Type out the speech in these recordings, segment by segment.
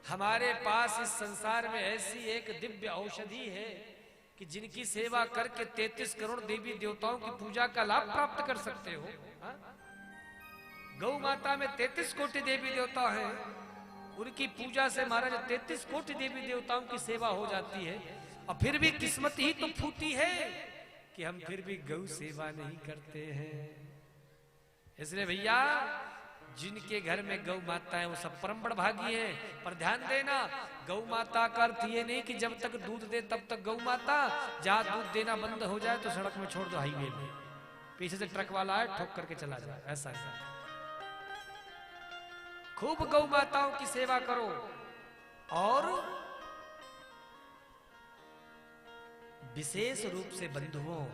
हमारे पास इस संसार में ऐसी एक दिव्य औषधि है कि जिनकी सेवा करके 33 करोड़ देवी देवताओं की पूजा का लाभ प्राप्त कर सकते हो। हा? गौ माता में 33 कोटि देवी देवता हैं, उनकी पूजा से महाराज 33 कोटि देवी देवताओं की सेवा हो जाती है। और फिर भी किस्मत ही तो फूटी है कि हम फिर भी गौ सेवा नहीं करते हैं। इसलिए भैया जिनके घर में गौ माता है वो सब परम बड़भागी हैं। पर ध्यान देना, गौ माता का अर्थ ये नहीं कि जब तक दूध दे तब तक गौ माता, जहां दूध देना बंद हो जाए तो सड़क में छोड़ दो, हाईवे में पीछे से ट्रक वाला आए ठोक करके चला जाए, ऐसा नहीं। खूब गौ माताओं की सेवा करो और विशेष रूप से बंधुओं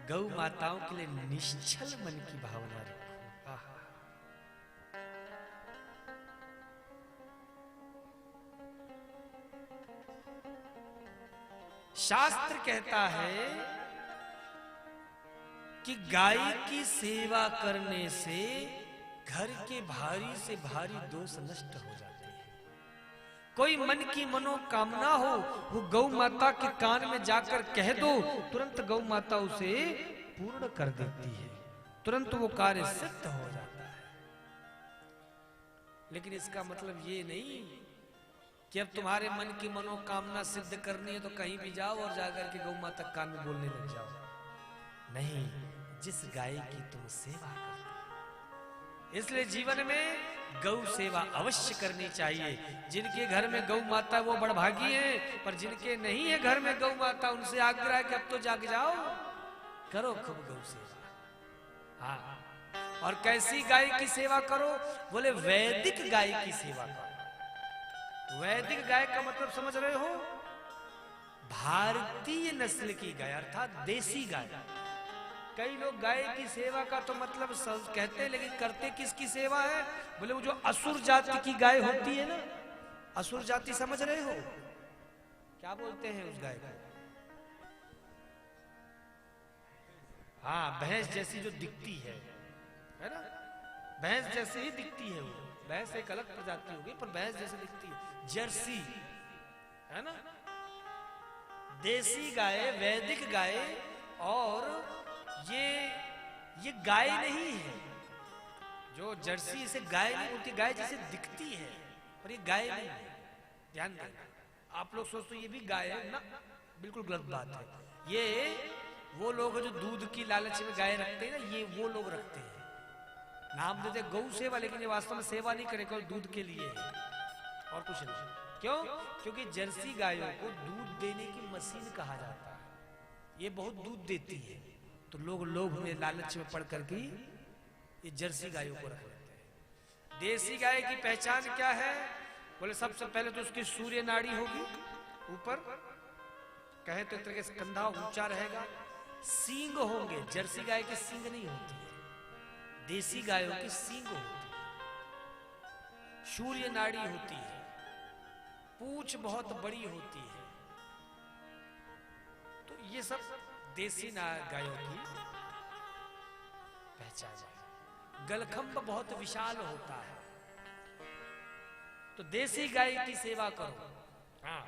गौ माताओं के लिए निश्चल मन की भावना रखो। शास्त्र कहता है कि गाय की सेवा करने से घर के भारी से भारी दोष नष्ट हो जाते हैं। कोई मन की मनोकामना हो वो गौ माता के कान में जाकर कह दो, तुरंत गौ माता उसे पूर्ण कर देती है, तुरंत वो कार्य सिद्ध हो जाता है। लेकिन इसका मतलब ये नहीं कि अब तुम्हारे मन की मनोकामना सिद्ध करनी है तो कहीं भी जाओ और जाकर के गौ माता कान में बोलने लग जाओ। नहीं, जिस गाय की तुम सेवा करते, इसलिए जीवन में गौ सेवा अवश्य करनी चाहिए। जिनके घर में गौ माता वो बड़भागी हैं, पर जिनके नहीं है घर में गौ माता उनसे आग्रह है कि अब तो जाग जाओ, करो खूब गौ सेवा। हाँ, और कैसी गाय की सेवा करो? बोले वैदिक गाय की सेवा करो। वैदिक गाय का मतलब समझ रहे हो? भारतीय नस्ल की गाय अर्थात देसी गाय। कई लोग गाय की सेवा का तो मतलब कहते हैं, लेकिन करते किसकी सेवा है? बोले वो जो असुर जाति की गाय होती है ना, असुर जाति समझ रहे हो? क्या बोलते हैं उस गाय को? हाँ, भैंस जैसी जो दिखती है ना, भैंस जैसे ही दिखती है वो। भैंस एक अलग प्रजाति होगी पर भैंस जैसे दिखती है, जर्सी है ना, देसी गाय, वैदिक गाय। और ये गाय नहीं है, जो जर्सी इसे गाय नहीं बोलती, गाय जैसे दिखती है पर ये गाय नहीं है। ध्यान देना, आप लोग सोचते ये भी गाय है ना, बिल्कुल गलत बात है। ये वो लोग जो दूध की लालच में गाय रखते हैं ना, ये वो लोग रखते हैं, नाम देते गौ सेवा, लेकिन ये वास्तव में सेवा नहीं करे, केवल दूध के लिए है और कुछ नहीं। क्यों? क्योंकि जर्सी गायों को दूध देने की मशीन कहा जाता है। ये बहुत दूध देती है तो लोग लोभ में लालच में पड़ करके ये जर्सी गायों को रख लेते हैं। देसी गाय की पहचान क्या है? बोले सबसे पहले तो उसकी सूर्य नाड़ी होगी, ऊपर कहे तो एक तरह से कंधा ऊंचा रहेगा, सींग होंगे। जर्सी गाय के सींग नहीं होती है, देसी गायों की सींग होती है, सूर्य नाड़ी होती है, पूंछ बहुत बड़ी होती है। तो ये सब देसी गायों की पहचान है। गलखंभ बहुत विशाल होता है, तो देसी गाय की सेवा करो। हाँ,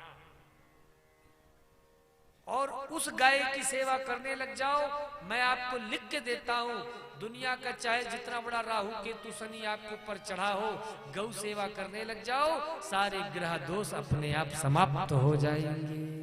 और उस गाय की सेवा करने लग जाओ। मैं आपको लिख के देता हूं, दुनिया का चाहे जितना बड़ा राहु केतु शनि आपके ऊपर चढ़ा हो, गौ सेवा करने लग जाओ, सारे ग्रह दोष अपने आप समाप्त हो जाएंगे।